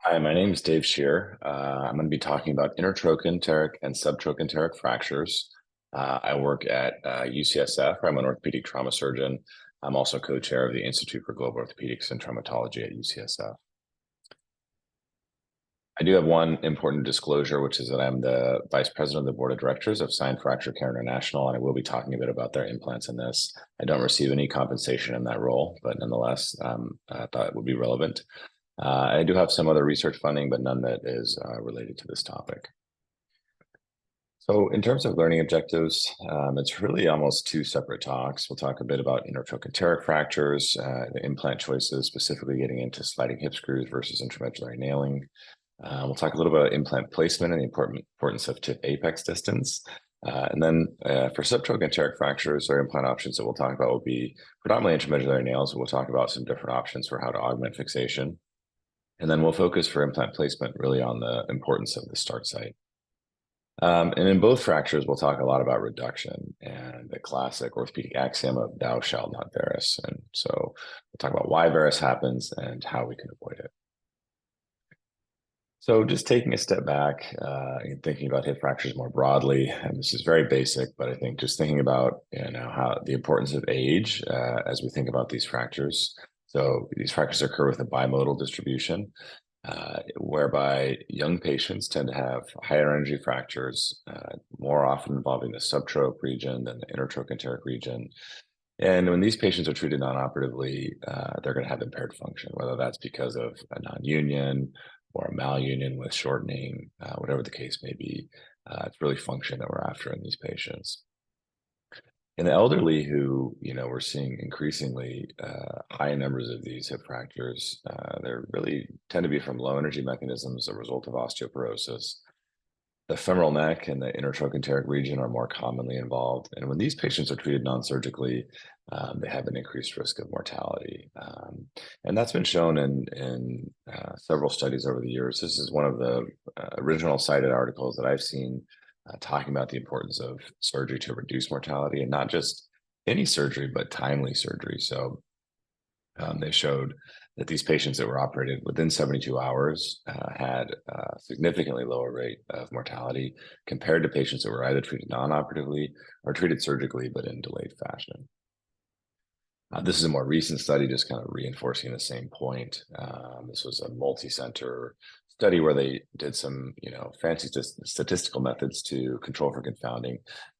Hi, my name is Dave Shear. I'm going to be talking about intertrochanteric and subtrochanteric fractures. I work at UCSF, where I'm an orthopedic trauma surgeon. I'm also co-chair of the Institute for Global Orthopedics and Traumatology at UCSF. I do have one important disclosure, which is that I'm the vice president of the board of directors of Sign Fracture Care International, and I will be talking a bit about their implants in this. I don't receive any compensation in that role, but nonetheless, I thought it would be relevant. I do have some other research funding, but none that is related to this topic. So in terms of learning objectives, it's really almost two separate talks. We'll talk a bit about intertrochanteric fractures, the implant choices, specifically getting into sliding hip screws versus intramedullary nailing. We'll talk a little bit about implant placement and the importance of tip apex distance. And then for subtrochanteric fractures or implant options that we'll talk about will be predominantly intramedullary nails. We'll talk about some different options for how to augment fixation. And then we'll focus for implant placement really on the importance of the start site. And in both fractures, we'll talk a lot about reduction and the classic orthopedic axiom of thou shalt not varus. And so we'll talk about why varus happens and how we can avoid it. So just taking a step back and thinking about hip fractures more broadly, and this is very basic, but I think just thinking about how the importance of age as we think about these fractures. So these fractures occur with a bimodal distribution, whereby young patients tend to have higher energy fractures, more often involving the subtroch region than the intertrochanteric region. And when these patients are treated non-operatively, they're going to have impaired function, whether that's because of a non-union or a malunion with shortening, whatever the case may be. It's really function that we're after in these patients. In the elderly who, we're seeing increasingly high numbers of these hip fractures, they really tend to be from low energy mechanisms, a result of osteoporosis. The femoral neck and the intertrochanteric region are more commonly involved. And when these patients are treated non-surgically, they have an increased risk of mortality. And that's been shown in several studies over the years. This is one of the original cited articles that I've seen talking about the importance of surgery to reduce mortality, and not just any surgery, but timely surgery. So they showed that these patients that were operated within 72 hours had a significantly lower rate of mortality compared to patients that were either treated non-operatively or treated surgically, but in delayed fashion. This is a more recent study, just kind of reinforcing the same point. This was a multi-center study where they did some, fancy statistical methods to control for confounding.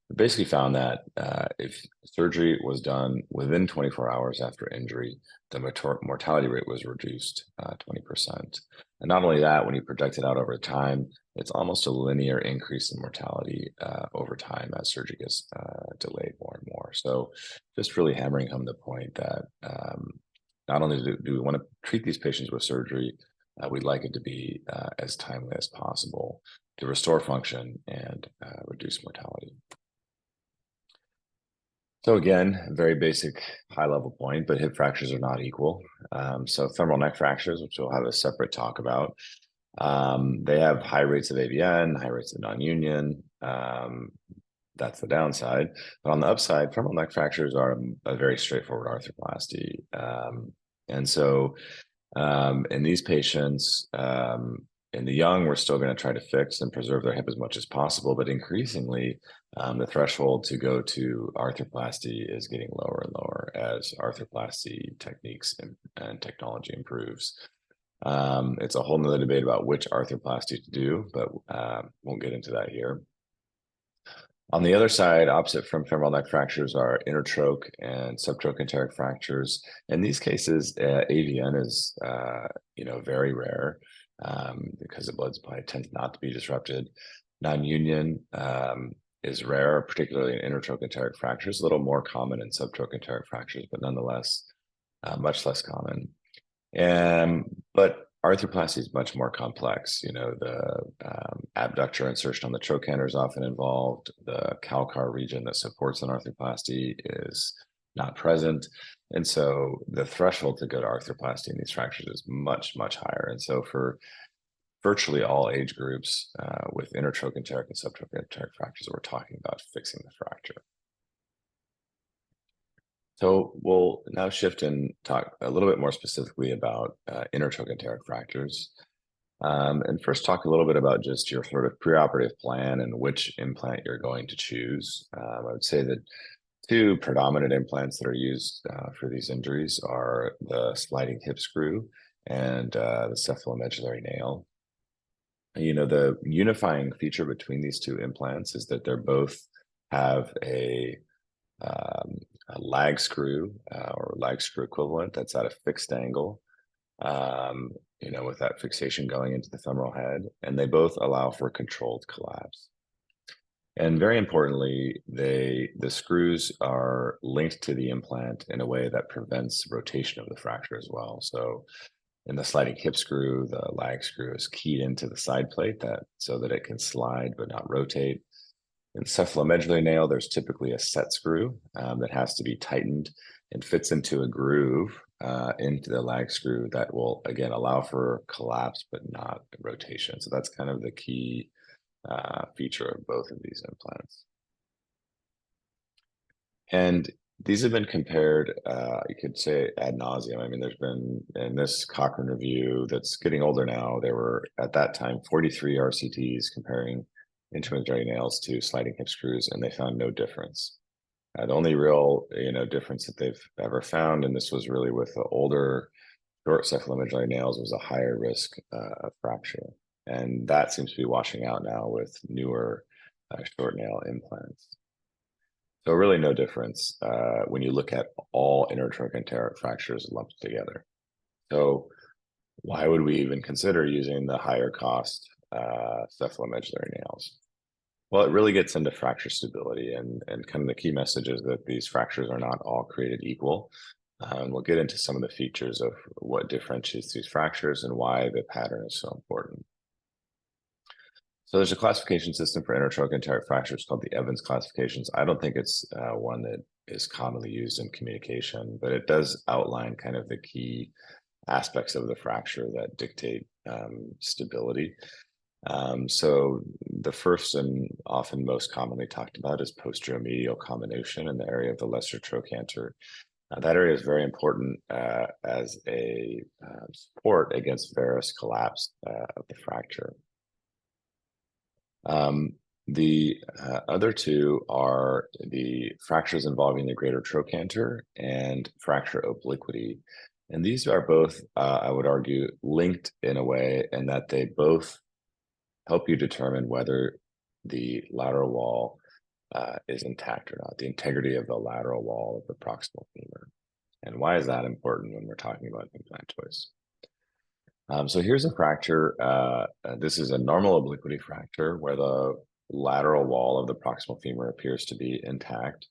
They basically found that if surgery was done within 24 hours after injury, the mortality rate was reduced 20%. And not only that, when you project it out over time, it's almost a linear increase in mortality over time as surgery gets delayed more and more. So just really hammering home the point that not only do we want to treat these patients with surgery, we'd like it to be as timely as possible to restore function and reduce mortality. So again, very basic high-level point, but hip fractures are not equal. So femoral neck fractures, which we'll have a separate talk about, they have high rates of AVN, high rates of non-union. That's the downside. But on the upside, femoral neck fractures are a very straightforward arthroplasty. And so in these patients, in the young, we're still going to try to fix and preserve their hip as much as possible, but increasingly, the threshold to go to arthroplasty is getting lower and lower as arthroplasty techniques and technology improves. It's a whole nother debate about which arthroplasty to do, but won't get into that here. On the other side, opposite from femoral neck fractures, are intertroch and subtrochanteric fractures. In these cases, AVN is, very rare because the blood supply tends not to be disrupted. Non-union is rare, particularly in intertrochanteric fractures, a little more common in subtrochanteric fractures, but nonetheless, much less common. But arthroplasty is much more complex. The abductor insertion on the trochanter is often involved. The calcar region that supports an arthroplasty is not present. And so the threshold to go to arthroplasty in these fractures is much, much higher. And so for virtually all age groups with intertrochanteric and subtrochanteric fractures, we're talking about fixing the fracture. So we'll now shift and talk a little bit more specifically about intertrochanteric fractures. And first talk a little bit about just your sort of preoperative plan and which implant you're going to choose. I would say that two predominant implants that are used for these injuries are the sliding hip screw and the cephalomedullary nail. The unifying feature between these two implants is that they're both have a lag screw or lag screw equivalent that's at a fixed angle, with that fixation going into the femoral head, and they both allow for controlled collapse. And very importantly, the screws are linked to the implant in a way that prevents rotation of the fracture as well. So in the sliding hip screw, the lag screw is keyed into the side plate so that it can slide but not rotate. In cephalomedullary nail, there's typically a set screw that has to be tightened and fits into a groove into the lag screw that will, again, allow for collapse but not rotation. So that's kind of the key feature of both of these implants. And these have been compared, you could say ad nauseum. I mean, there's been, in this Cochrane review that's getting older now, there were at that time 43 RCTs comparing intermediary nails to sliding hip screws, and they found no difference. The only real, difference that they've ever found, and this was really with the older short cephalomedullary nails, was a higher risk of fracture. And that seems to be washing out now with newer short nail implants. So really no difference when you look at all intertrochanteric fractures lumped together. So why would we even consider using the higher cost cephalomedullary nails? Well, it really gets into fracture stability, and kind of the key message is that these fractures are not all created equal. And we'll get into some of the features of what differentiates these fractures and why the pattern is so important. So there's a classification system for intertrochanteric fractures called the Evans classifications. I don't think it's one that is commonly used in communication, but it does outline kind of the key aspects of the fracture that dictate stability. So the first and often most commonly talked about is posterior-medial comminution in the area of the lesser trochanter. That area is very important as a support against varus collapse of the fracture. The other two are the fractures involving the greater trochanter and fracture obliquity. And these are both, I would argue, linked in a way in that they both help you determine whether the lateral wall is intact or not, the integrity of the lateral wall of the proximal femur. And why is that important when we're talking about implant choice? So here's a fracture. This is a normal obliquity fracture where the lateral wall of the proximal femur appears to be intact.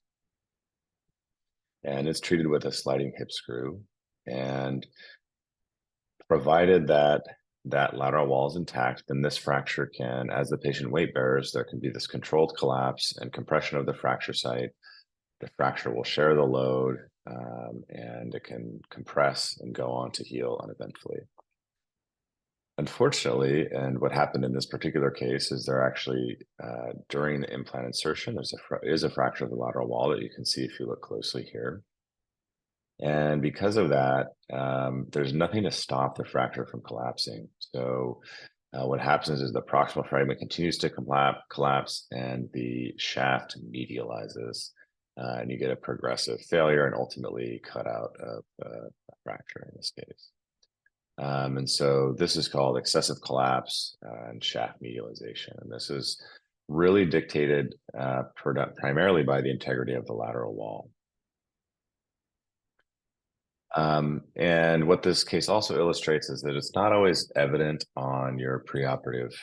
And it's treated with a sliding hip screw. And provided that lateral wall is intact, then this fracture can, as the patient weight bears, there can be this controlled collapse and compression of the fracture site. The fracture will share the load and it can compress and go on to heal uneventfully. Unfortunately, and what happened in this particular case is there actually, during the implant insertion, there is a fracture of the lateral wall that you can see if you look closely here. And because of that, there's nothing to stop the fracture from collapsing. So what happens is the proximal fragment continues to collapse and the shaft medializes, and you get a progressive failure and ultimately cut out of a fracture in this case. And so this is called excessive collapse and shaft medialization. And this is really dictated primarily by the integrity of the lateral wall. And what this case also illustrates is that it's not always evident on your preoperative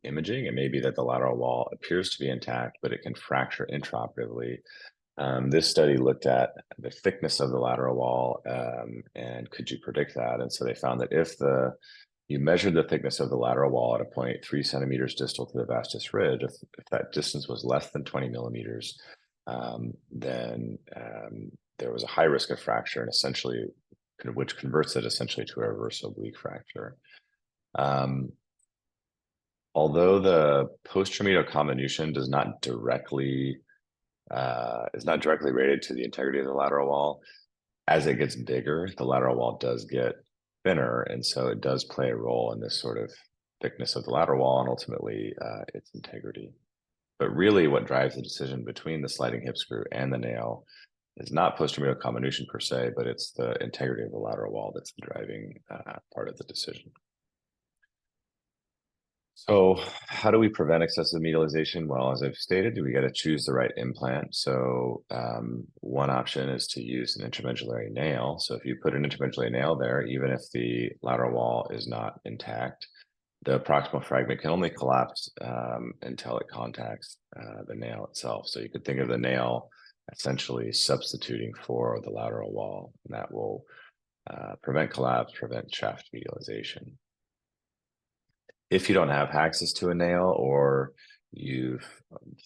imaging. It may be that the lateral wall appears to be intact, but it can fracture intraoperatively. This study looked at the thickness of the lateral wall and could you predict that? And so they found that if you measured the thickness of the lateral wall at a point 3 centimeters distal to the vastus ridge, if that distance was less than 20 millimeters, then there was a high risk of fracture, and essentially, which converts it essentially to a reverse oblique fracture. Although the posterior-medial comminution is not directly rated to the integrity of the lateral wall, as it gets bigger, the lateral wall does get thinner, and so it does play a role in this sort of thickness of the lateral wall and ultimately its integrity. But really what drives the decision between the sliding hip screw and the nail is not post-trapezial comminution per se, but it's the integrity of the lateral wall that's the driving part of the decision. So how do we prevent excessive medialization? Well, as I've stated, we got to choose the right implant. So one option is to use an intermedullary nail. So if you put an intermedullary nail there, even if the lateral wall is not intact, the proximal fragment can only collapse until it contacts the nail itself. So you could think of the nail essentially substituting for the lateral wall, and that will prevent collapse, prevent shaft medialization. If you don't have access to a nail, or you've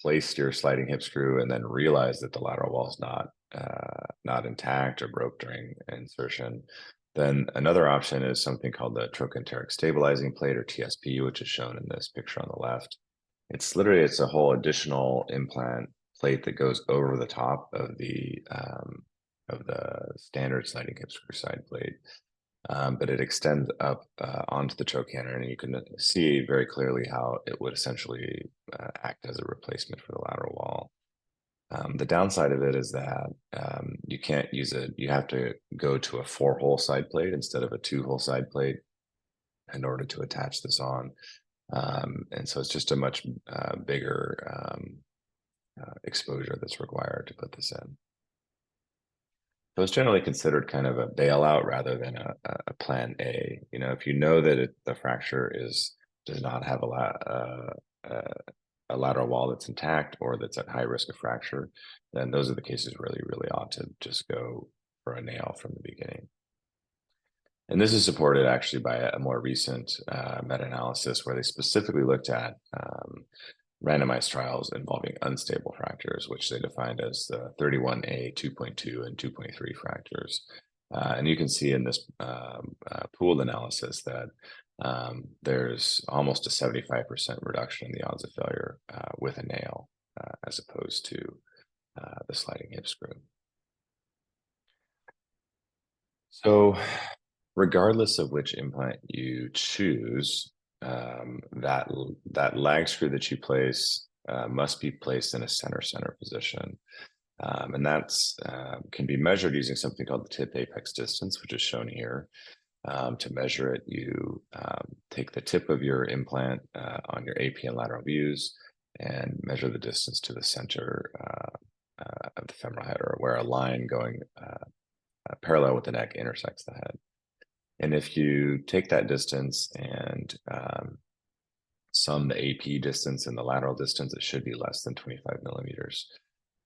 placed your sliding hip screw and then realized that the lateral wall is not intact or broke during insertion, then another option is something called the trochanteric stabilizing plate, or TSP, which is shown in this picture on the left. It's a whole additional implant plate that goes over the top of the standard sliding hip screw side plate. But it extends up onto the trochanter, and you can see very clearly how it would essentially act as a replacement for the lateral wall. The downside of it is that you can't use it. You have to go to a 4-hole side plate instead of a 2-hole side plate in order to attach this on. And so it's just a much bigger exposure that's required to put this in. So it's generally considered kind of a bailout rather than a plan A. You know, if you know that the fracture does not have a lateral wall that's intact or that's at high risk of fracture, then those are the cases where you really ought to just go for a nail from the beginning. And this is supported actually by a more recent meta-analysis where they specifically looked at randomized trials involving unstable fractures, which they defined as the 31A, 2.2, and 2.3 fractures. And you can see in this pooled analysis that there's almost a 75% reduction in the odds of failure with a nail as opposed to the sliding hip screw. So regardless of which implant you choose, that lag screw that you place must be placed in a center position. And that's can be measured using something called the tip apex distance, which is shown here. To measure it, you take the tip of your implant on your AP and lateral views and measure the distance to the center of the femoral head, or where a line going parallel with the neck intersects the head. And if you take that distance and sum the AP distance and the lateral distance, it should be less than 25 millimeters.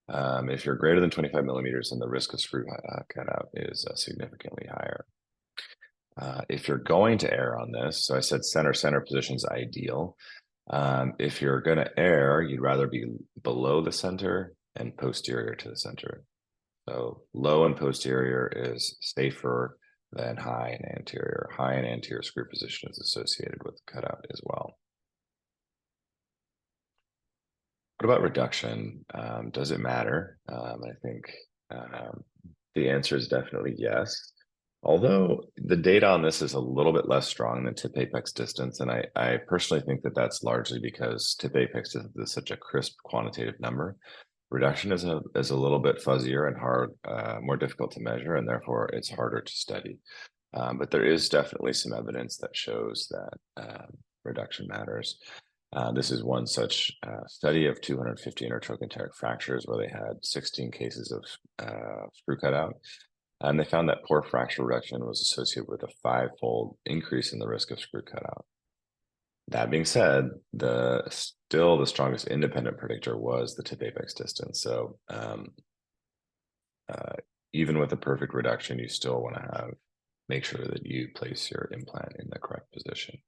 If you're greater than 25 millimeters, then the risk of screw cutout is significantly higher. If you're going to err on this, so I said center position is ideal. If you're going to err, you'd rather be below the center and posterior to the center. So low and posterior is safer than high and anterior. High and anterior screw position is associated with the cutout as well. What about reduction? Does it matter? I think the answer is definitely yes. Although the data on this is a little bit less strong than tip apex distance, and I personally think that that's largely because tip apex distance is such a crisp quantitative number. Reduction is a little bit fuzzier and hard, more difficult to measure, and therefore it's harder to study. But there is definitely some evidence that shows that reduction matters. This is one such study of 250 intertrochanteric fractures where they had 16 cases of screw cutout. And they found that poor fracture reduction was associated with a 5-fold increase in the risk of screw cutout. That being said, still the strongest independent predictor was the tip apex distance. So even with a perfect reduction, you still want to make sure that you place your implant in the correct position.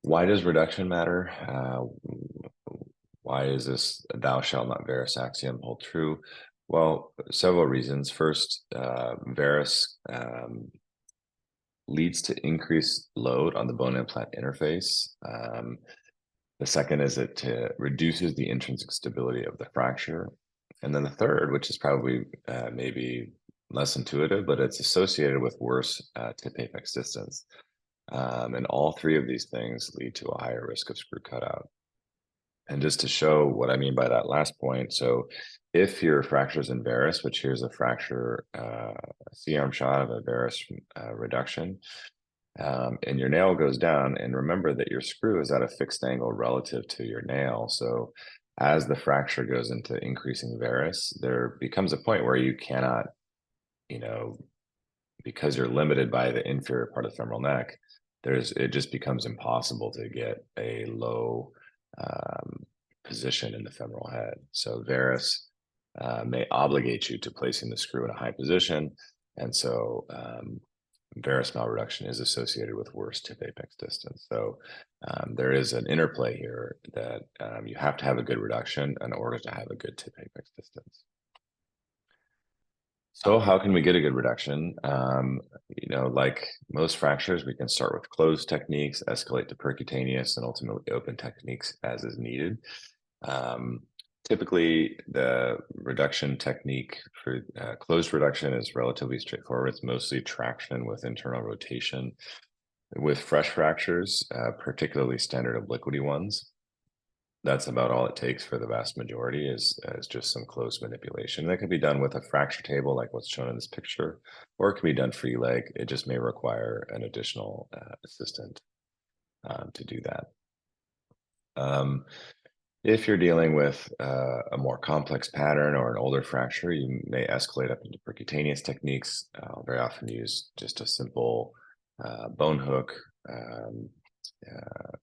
Why does reduction matter? Why is this "thou shalt not varus" axiom hold true? Well, several reasons. First, varus leads to increased load on the bone implant interface. The second is it reduces the intrinsic stability of the fracture. And then the third, which is probably maybe less intuitive, but it's associated with worse tip apex distance. And all three of these things lead to a higher risk of screw cutout. And just to show what I mean by that last point, so if your fracture is in varus, which here's a fracture, a C-arm shot of a varus reduction, and your nail goes down, and remember that your screw is at a fixed angle relative to your nail. So as the fracture goes into increasing varus, there becomes a point where you cannot, because you're limited by the inferior part of the femoral neck, it just becomes impossible to get a low position in the femoral head. So varus may obligate you to placing the screw in a high position, and so varus malreduction is associated with worse tip apex distance. So there is an interplay here that you have to have a good reduction in order to have a good tip apex distance. So how can we get a good reduction? Like most fractures, we can start with closed techniques, escalate to percutaneous, and ultimately open techniques as is needed. Typically, the reduction technique for closed reduction is relatively straightforward. It's mostly traction with internal rotation. With fresh fractures, particularly standard obliquity ones, that's about all it takes for the vast majority is just some close manipulation. That can be done with a fracture table like what's shown in this picture, or it can be done free leg. It just may require an additional assistant to do that. If you're dealing with a more complex pattern or an older fracture, you may escalate up into percutaneous techniques. I'll very often use just a simple bone hook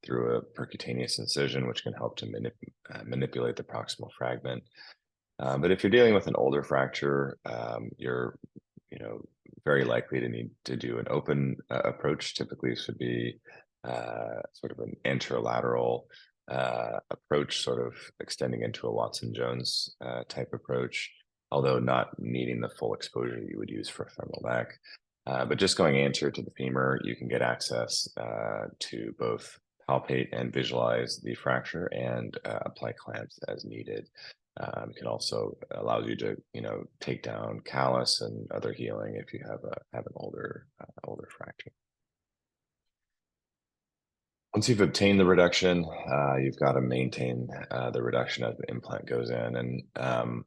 through a percutaneous incision, which can help to manipulate the proximal fragment. But if you're dealing with an older fracture, you're very likely to need to do an open approach. Typically, this would be sort of an anterolateral approach, sort of extending into a Watson-Jones type approach, although not needing the full exposure you would use for a femoral neck. But just going anterior to the femur, you can get access to both palpate and visualize the fracture and apply clamps as needed. It can also allow you to, take down callus and other healing if you have an older fracture. Once you've obtained the reduction, you've got to maintain the reduction as the implant goes in. And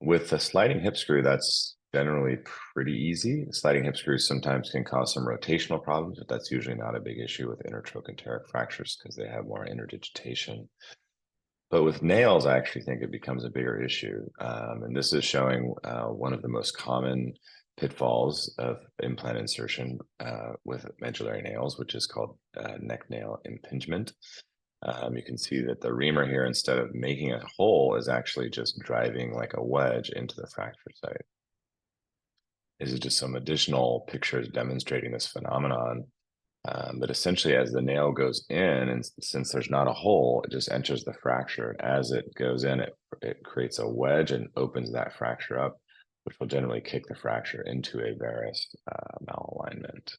with the sliding hip screw, that's generally pretty easy. Sliding hip screws sometimes can cause some rotational problems, but that's usually not a big issue with intertrochanteric fractures because they have more interdigitation. But with nails, I actually think it becomes a bigger issue. And this is showing one of the most common pitfalls of implant insertion with medullary nails, which is called neck nail impingement. You can see that the reamer here, instead of making a hole, is actually just driving like a wedge into the fracture site. This is just some additional pictures demonstrating this phenomenon. But essentially, as the nail goes in, and since there's not a hole, it just enters the fracture. As it goes in, it creates a wedge and opens that fracture up, which will generally kick the fracture into a varus malalignment.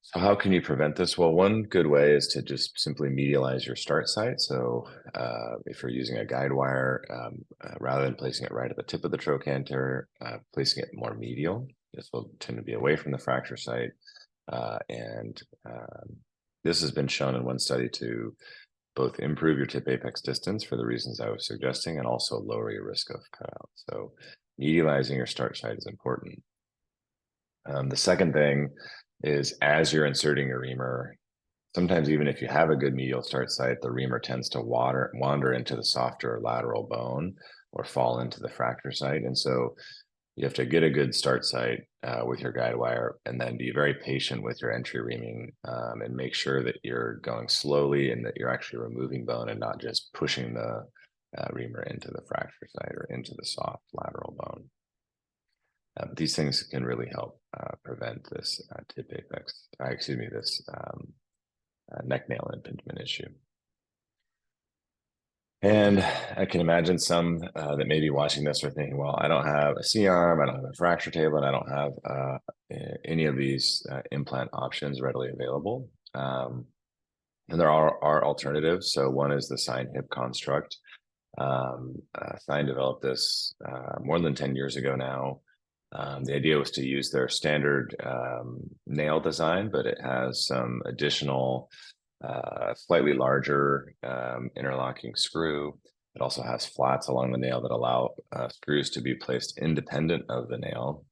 So how can you prevent this? Well, one good way is to just simply medialize your start site. So if you're using a guide wire, rather than placing it right at the tip of the trochanter, placing it more medial. This will tend to be away from the fracture site. This has been shown in one study to both improve your tip apex distance for the reasons I was suggesting and also lower your risk of cutout. So medializing your start site is important. The second thing is as you're inserting your reamer, sometimes even if you have a good medial start site, the reamer tends to wander into the softer lateral bone or fall into the fracture site. And so you have to get a good start site with your guide wire and then be very patient with your entry reaming and make sure that you're going slowly and that you're actually removing bone and not just pushing the reamer into the fracture site or into the soft lateral bone. These things can really help prevent this this neck nail impingement issue. And I can imagine some that may be watching this are thinking, well, I don't have a C-arm, I don't have a fracture table, and I don't have any of these implant options readily available. And there are alternatives. So one is the sign hip construct. Stein developed this more than 10 years ago now. The idea was to use their standard nail design, but it has some additional, slightly larger interlocking screw. It also has flats along the nail that allow screws to be placed independent of the nail.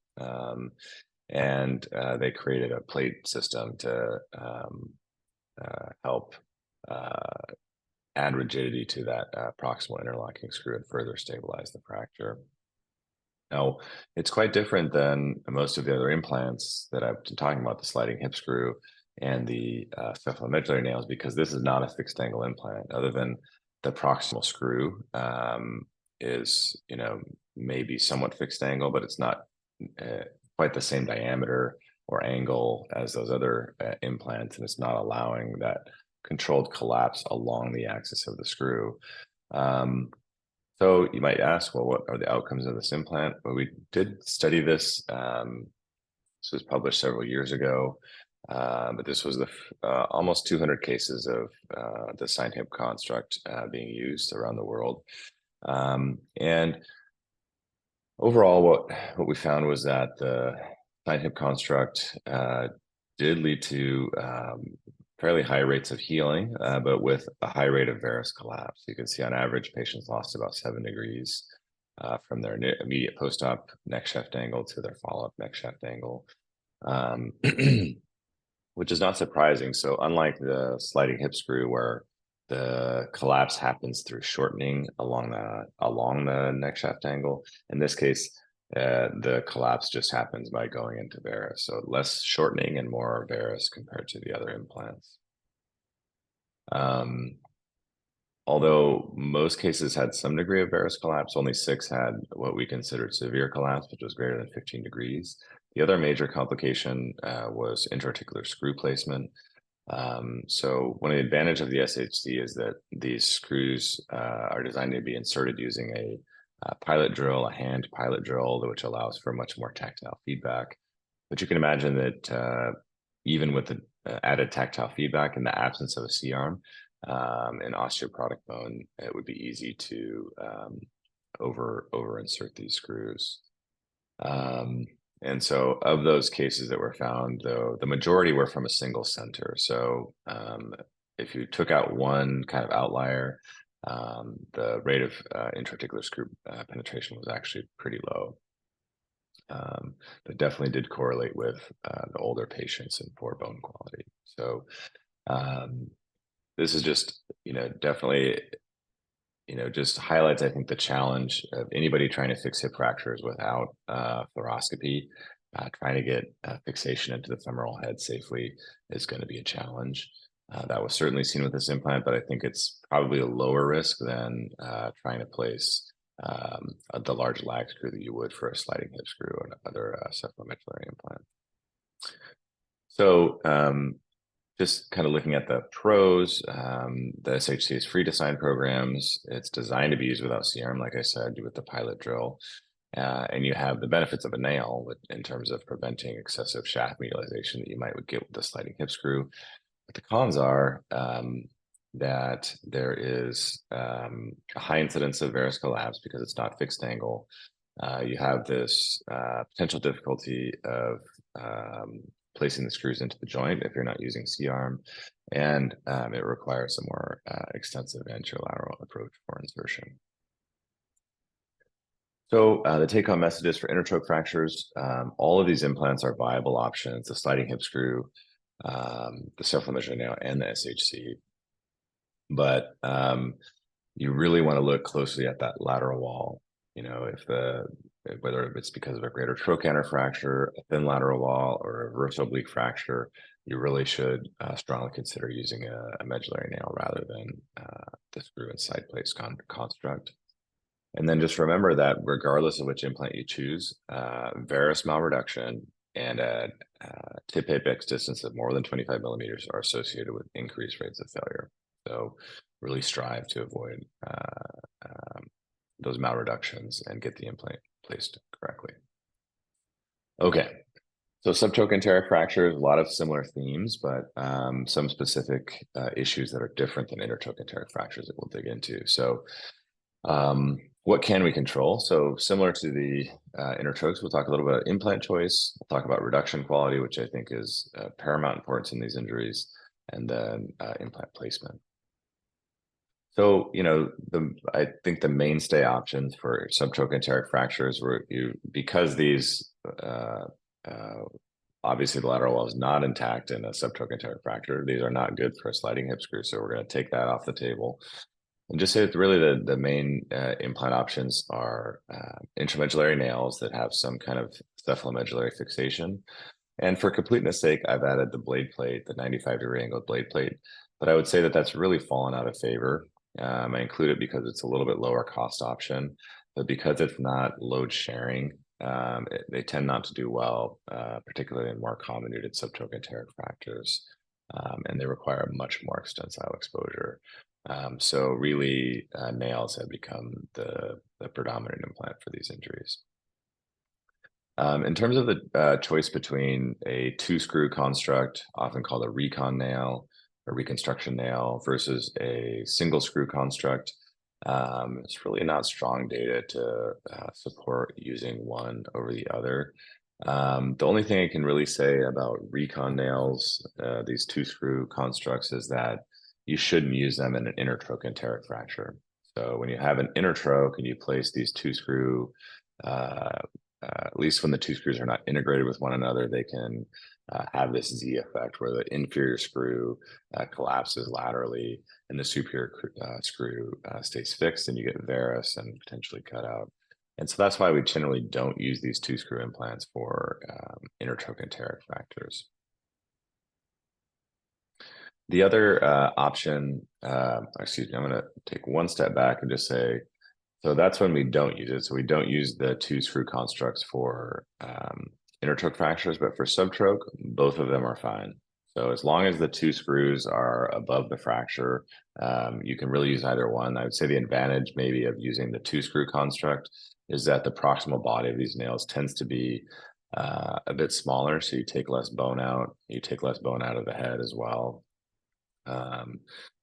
And they created a plate system to help add rigidity to that proximal interlocking screw and further stabilize the fracture. Now, it's quite different than most of the other implants that I've been talking about, the sliding hip screw and the cephalomedullary nails, because this is not a fixed angle implant. Other than the proximal screw is, maybe somewhat fixed angle, but it's not quite the same diameter or angle as those other implants, and it's not allowing that controlled collapse along the axis of the screw. So you might ask, well, what are the outcomes of this implant? Well, we did study this. This was published several years ago, but this was the almost 200 cases of the sign hip construct being used around the world. And overall, what we found was that the sign hip construct did lead to fairly high rates of healing, but with a high rate of varus collapse. You can see on average, patients lost about 7 degrees from their immediate post-op neck shaft angle to their follow-up neck shaft angle, which is not surprising. So unlike the sliding hip screw, where the collapse happens through shortening along the neck shaft angle, in this case, the collapse just happens by going into varus. So less shortening and more varus compared to the other implants. Although most cases had some degree of varus collapse, only 6 had what we considered severe collapse, which was greater than 15 degrees. The other major complication was intra-articular screw placement. So one of the advantages of the SHC is that these screws are designed to be inserted using a pilot drill, a hand pilot drill, which allows for much more tactile feedback. But you can imagine that even with the added tactile feedback in the absence of a C-arm in osteoporotic bone, it would be easy to over insert these screws. And so of those cases that were found, though, the majority were from a single center. So if you took out one kind of outlier, the rate of intra-articular screw penetration was actually pretty low. But definitely did correlate with the older patients and poor bone quality. So this is just, definitely, just highlights, I think, the challenge of anybody trying to fix hip fractures without fluoroscopy. Trying to get fixation into the femoral head safely is going to be a challenge. That was certainly seen with this implant, but I think it's probably a lower risk than trying to place the large lag screw that you would for a sliding hip screw or another cephalomedullary implant. So just kind of looking at the pros, the SHC is free to sign programs. It's designed to be used without C-arm, like I said, with the pilot drill. And you have the benefits of a nail in terms of preventing excessive shaft medialization that you might get with the sliding hip screw. But the cons are that there is a high incidence of varus collapse because it's not fixed angle. You have this potential difficulty of placing the screws into the joint if you're not using C-arm, and it requires a more extensive anterolateral approach for insertion. So the take-home messages for intertroch fractures, all of these implants are viable options: the sliding hip screw, the cephalomedullary nail, and the SHC. But you really want to look closely at that lateral wall. Whether it's because of a greater trochanter fracture, a thin lateral wall, or a reverse oblique fracture, you really should strongly consider using a medullary nail rather than the screw and side place construct. And then just remember that regardless of which implant you choose, varus malreduction and a tip apex distance of more than 25 millimeters are associated with increased rates of failure. So really strive to avoid those malreductions and get the implant placed correctly. Okay, so subtrochanteric fractures, a lot of similar themes, but some specific issues that are different than intertrochanteric fractures that we'll dig into. So What can we control? So similar to the intertrochanteric, we'll talk a little bit about implant choice. We'll talk about reduction quality, which I think is paramount importance in these injuries, and then implant placement. So, I think the mainstay options for subtrochanteric fractures were because these obviously the lateral wall is not intact in a subtrochanteric fracture. These are not good for a sliding hip screw, so we're going to take that off the table. And just say that really the main implant options are intramedullary nails that have some kind of cephalomedullary fixation. And for completeness sake, I've added the blade plate, the 95-degree angled blade plate. But I would say that that's really fallen out of favor. I include it because it's a little bit lower cost option, but because it's not load sharing, they tend not to do well, particularly in more comminuted subtrochanteric fractures, and they require a much more extensile exposure. So really, nails have become the predominant implant for these injuries. In terms of the choice between a two-screw construct, often called a recon nail or reconstruction nail, versus a single-screw construct, it's really not strong data to support using one over the other. The only thing I can really say about recon nails, these two-screw constructs, is that you shouldn't use them in an intertrochanteric fracture. So when you have an intertroch and you place these two-screw, at least when the two screws are not integrated with one another, they can have this Z effect where the inferior screw collapses laterally and the superior screw stays fixed, and you get varus and potentially cut out. And so that's why we generally don't use these two screw implants for intertrochanteric fractures. The other option, excuse me, I'm going to take one step back and just say, so that's when we don't use it. So we don't use the two screw constructs for intertroch fractures, but for subtroch, both of them are fine. So as long as the two screws are above the fracture, you can really use either one. I would say the advantage maybe of using the two screw construct is that the proximal body of these nails tends to be a bit smaller. So you take less bone out, you take less bone out of the head as well.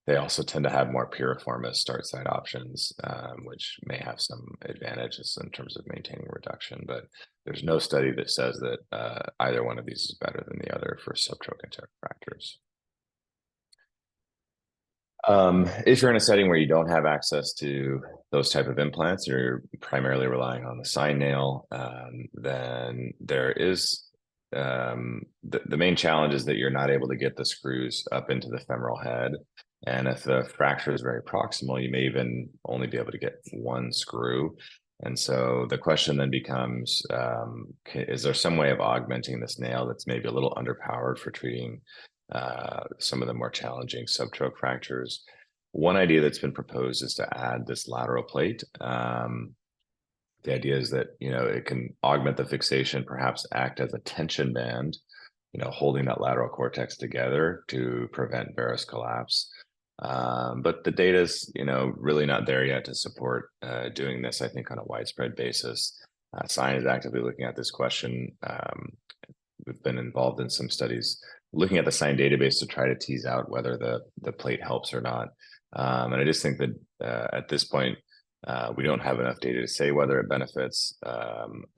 They also tend to have more piriformis start side options, which may have some advantages in terms of maintaining reduction, but there's no study that says that either one of these is better than the other for subtrochanteric fractures. If you're in a setting where you don't have access to those type of implants, you're primarily relying on the sign nail, then there is the main challenge is that you're not able to get the screws up into the femoral head. And if the fracture is very proximal, you may even only be able to get one screw. And so the question then becomes, is there some way of augmenting this nail that's maybe a little underpowered for treating some of the more challenging subtroch fractures? One idea that's been proposed is to add this lateral plate. The idea is that, it can augment the fixation, perhaps act as a tension band, holding that lateral cortex together to prevent varus collapse. But the data is, really not there yet to support doing this, I think, on a widespread basis. Science is actively looking at this question. We've been involved in some studies looking at the SIGN database to try to tease out whether the plate helps or not. And I just think that at this point, we don't have enough data to say whether it benefits.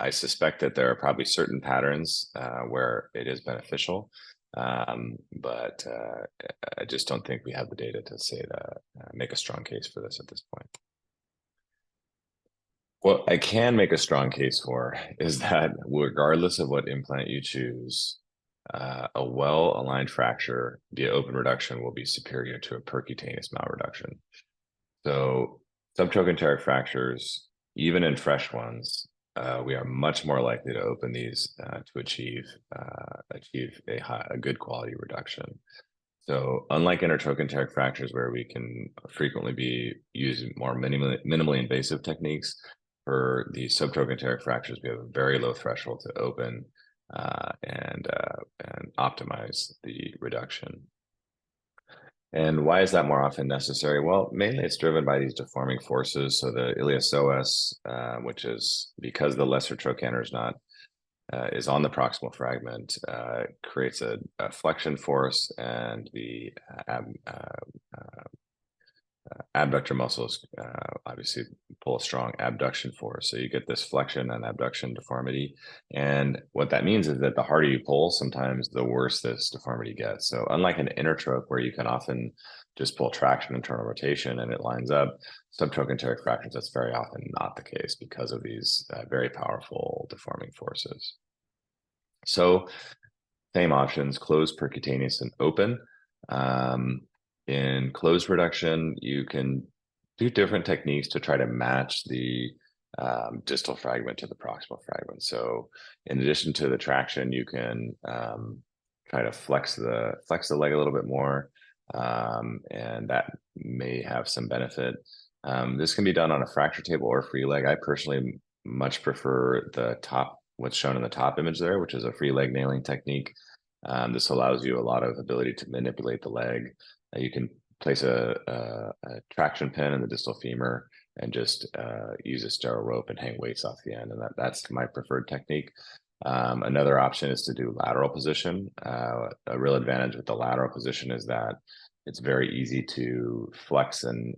I suspect that there are probably certain patterns where it is beneficial, but I just don't think we have the data to say that, make a strong case for this at this point. What I can make a strong case for is that regardless of what implant you choose, a well-aligned fracture via open reduction will be superior to a percutaneous malreduction. So subtrochanteric fractures, even in fresh ones, we are much more likely to open these to achieve a good quality reduction. So unlike intertrochanteric fractures where we can frequently be using more minimally invasive techniques, for the subtrochanteric fractures, we have a very low threshold to open and optimize the reduction. And why is that more often necessary? Well, mainly it's driven by these deforming forces. So the iliopsoas, which is because the lesser trochanter is on the proximal fragment, creates a flexion force, and the abductor muscles obviously pull a strong abduction force. So you get this flexion and abduction deformity. And what that means is that the harder you pull, sometimes the worse this deformity gets. So unlike an intertroch where you can often just pull traction, internal rotation, and it lines up, subtrochanteric fractures, that's very often not the case because of these very powerful deforming forces. So same options, closed, percutaneous, and open. In closed reduction, you can do different techniques to try to match the distal fragment to the proximal fragment. So in addition to the traction, you can try to flex the leg a little bit more, and that may have some benefit. This can be done on a fracture table or free leg. I personally much prefer what's shown in the top image there, which is a free leg nailing technique. This allows you a lot of ability to manipulate the leg. You can place a traction pin in the distal femur and just use a sterile rope and hang weights off the end. And that's my preferred technique. Another option is to do lateral position. A real advantage with the lateral position is that it's very easy to flex and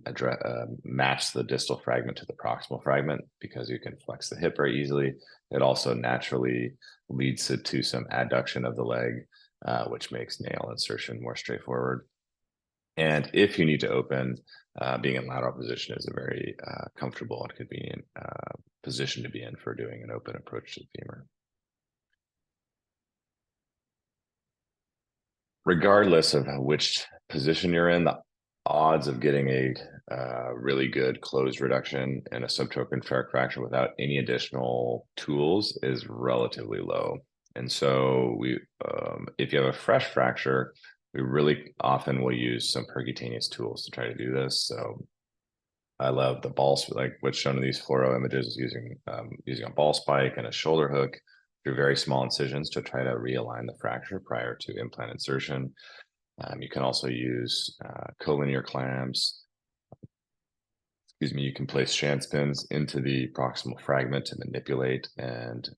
match the distal fragment to the proximal fragment because you can flex the hip very easily. It also naturally leads to some adduction of the leg, which makes nail insertion more straightforward. And if you need to open, being in lateral position is a very comfortable and convenient position to be in for doing an open approach to the femur. Regardless of which position you're in, the odds of getting a really good closed reduction in a subtrochanteric fracture without any additional tools is relatively low. And so if you have a fresh fracture, we really often will use some percutaneous tools to try to do this. So I love the balls, like what's shown in these fluoro images, using a ball spike and a shoulder hook through very small incisions to try to realign the fracture prior to implant insertion. You can also use collinear clamps. Excuse me, you can place Schantz pins into the proximal fragment to manipulate and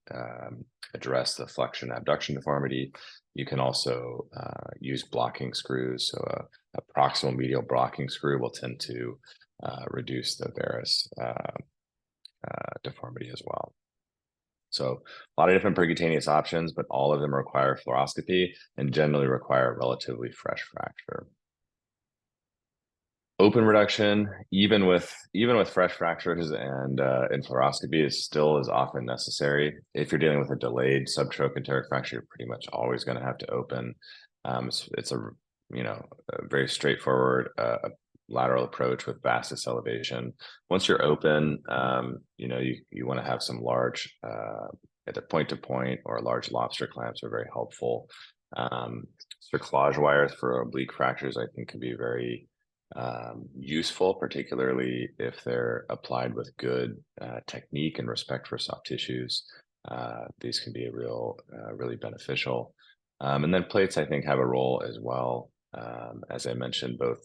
address the flexion abduction deformity. You can also use blocking screws. So a proximal medial blocking screw will tend to reduce the varus deformity as well. So a lot of different percutaneous options, but all of them require fluoroscopy and generally require a relatively fresh fracture. Open reduction, even with fresh fractures and fluoroscopy, is still as often necessary. If you're dealing with a delayed subtrochanteric fracture, you're pretty much always going to have to open. It's a very straightforward lateral approach with vastus elevation. Once you're open, you want to have some large either point-to-point or large lobster clamps are very helpful. Cerclage wires for oblique fractures, I think, can be very useful, particularly if they're applied with good technique and respect for soft tissues. These can be really beneficial. And then plates, I think, have a role as well. As I mentioned, both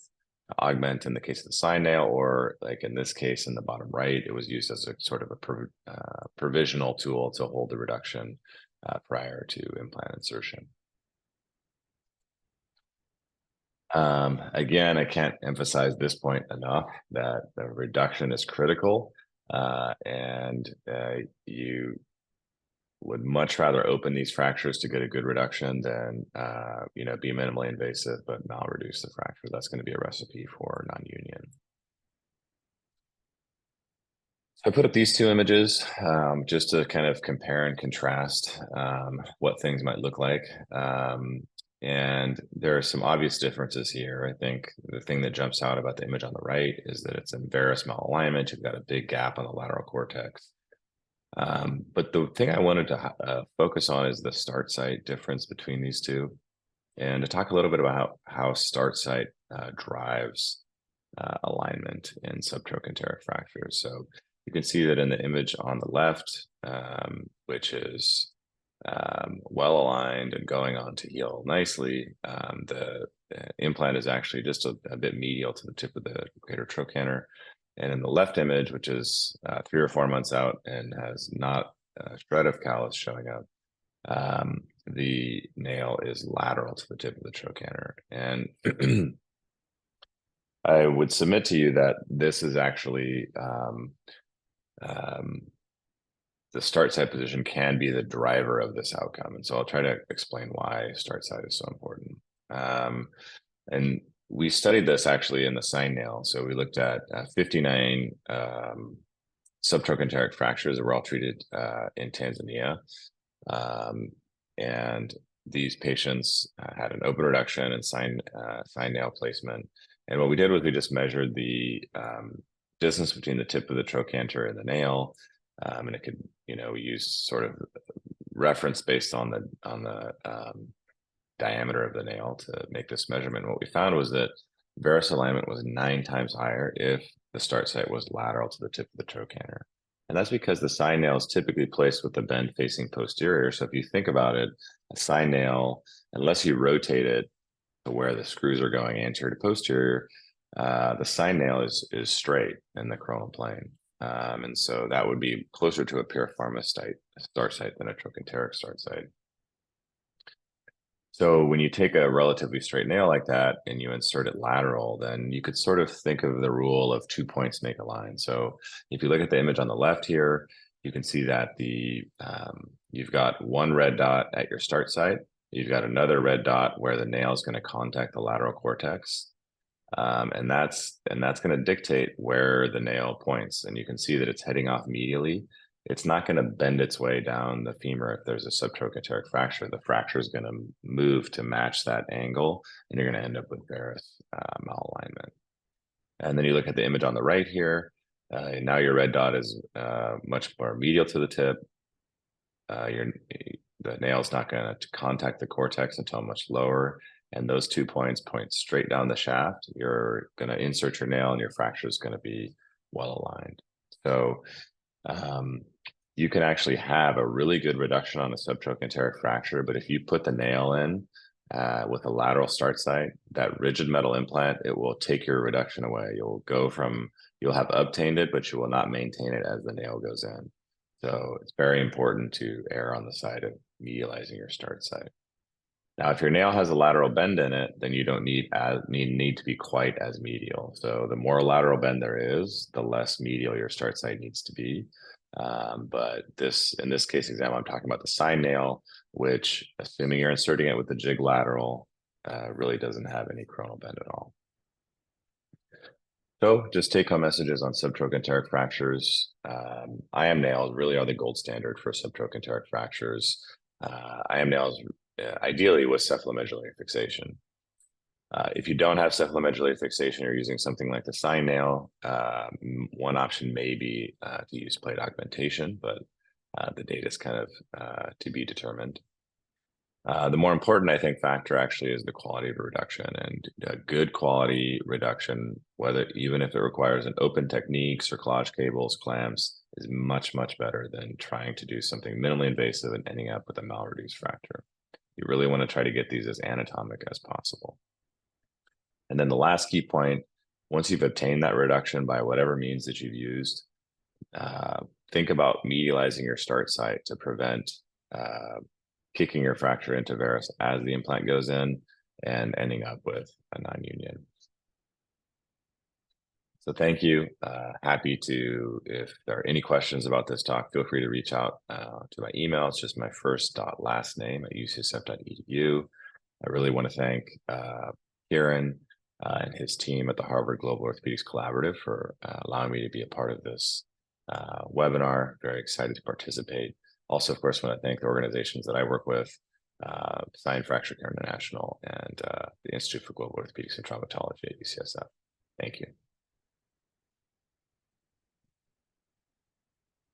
augment in the case of the sign nail, or like in this case in the bottom right, it was used as a sort of a provisional tool to hold the reduction prior to implant insertion. Again, I can't emphasize this point enough that the reduction is critical, and you would much rather open these fractures to get a good reduction than be minimally invasive but not reduce the fracture. That's going to be a recipe for non-union. So I put up these two images just to kind of compare and contrast what things might look like. And there are some obvious differences here. I think the thing that jumps out about the image on the right is that it's in varus malalignment. You've got a big gap on the lateral cortex. But the thing I wanted to focus on is the start site difference between these two, and to talk a little bit about how start site drives alignment in subtrochanteric fractures. So you can see that in the image on the left, which is well aligned and going on to heal nicely, the implant is actually just a bit medial to the tip of the greater trochanter. And in the left image, which is 3 or 4 months out and has not a shred of callus showing up, the nail is lateral to the tip of the trochanter. And I would submit to you that this is actually um, the start site position can be the driver of this outcome. And so I'll try to explain why start site is so important. And we studied this actually in the sign nail. So we looked at 59 subtrochanteric fractures that were all treated in Tanzania. And these patients had an open reduction and sign nail placement. And what we did was we just measured the distance between the tip of the trochanter and the nail. And it could, we used sort of reference based on the diameter of the nail to make this measurement. What we found was that varus alignment was 9 times higher if the start site was lateral to the tip of the trochanter. And that's because the sign nail is typically placed with the bend facing posterior. So if you think about it, a sign nail, unless you rotate it to where the screws are going anterior to posterior, the sign nail is straight in the coronal plane. And so that would be closer to a piriformis start site than a trochanteric start site. So when you take a relatively straight nail like that and you insert it lateral, then you could sort of think of the rule of 2 points make a line. So if you look at the image on the left here, you can see that you've got one red dot at your start site. You've got another red dot where the nail is going to contact the lateral cortex. And that's going to dictate where the nail points. And you can see that it's heading off medially. It's not going to bend its way down the femur if there's a subtrochanteric fracture. The fracture is going to move to match that angle, and you're going to end up with varus malalignment. And then you look at the image on the right here. Now your red dot is much more medial to the tip. The nail is not going to contact the cortex until much lower. And those 2 points point straight down the shaft. You're going to insert your nail and your fracture is going to be well aligned. So you can actually have a really good reduction on a subtrochanteric fracture, but if you put the nail in with a lateral start site, that rigid metal implant, it will take your reduction away. You'll have obtained it, but you will not maintain it as the nail goes in. So it's very important to err on the side of medializing your start site. Now, if your nail has a lateral bend in it, then you don't need to be quite as medial. So the more lateral bend there is, the less medial your start site needs to be. But in this case example, I'm talking about the sign nail, which, assuming you're inserting it with the jig lateral, really doesn't have any coronal bend at all. So just take-home messages on subtrochanteric fractures. IM nails really are the gold standard for subtrochanteric fractures. IM nails ideally with cephalomedullary fixation. If you don't have cephalomedullary fixation, you're using something like the sign nail. One option may be to use plate augmentation, but the data is kind of to be determined. The more important, I think, factor actually is the quality of a reduction, and a good quality reduction, even if it requires an open technique, cerclage cables, clamps, is much, much better than trying to do something minimally invasive and ending up with a malreduced fracture. You really want to try to get these as anatomic as possible. And then the last key point, once you've obtained that reduction by whatever means that you've used, think about medializing your start site to prevent kicking your fracture into varus as the implant goes in and ending up with a non-union. So thank you. Happy to, if there are any questions about this talk, feel free to reach out to my email. It's just my first last name at ucsf.edu. I really want to thank Kieran and his team at the Harvard Global Orthopedics Collaborative for allowing me to be a part of this webinar. Very excited to participate. Also, of course, want to thank the organizations that I work with, Sign Fracture Care International and the Institute for Global Orthopedics and Traumatology at UCSF. Thank you.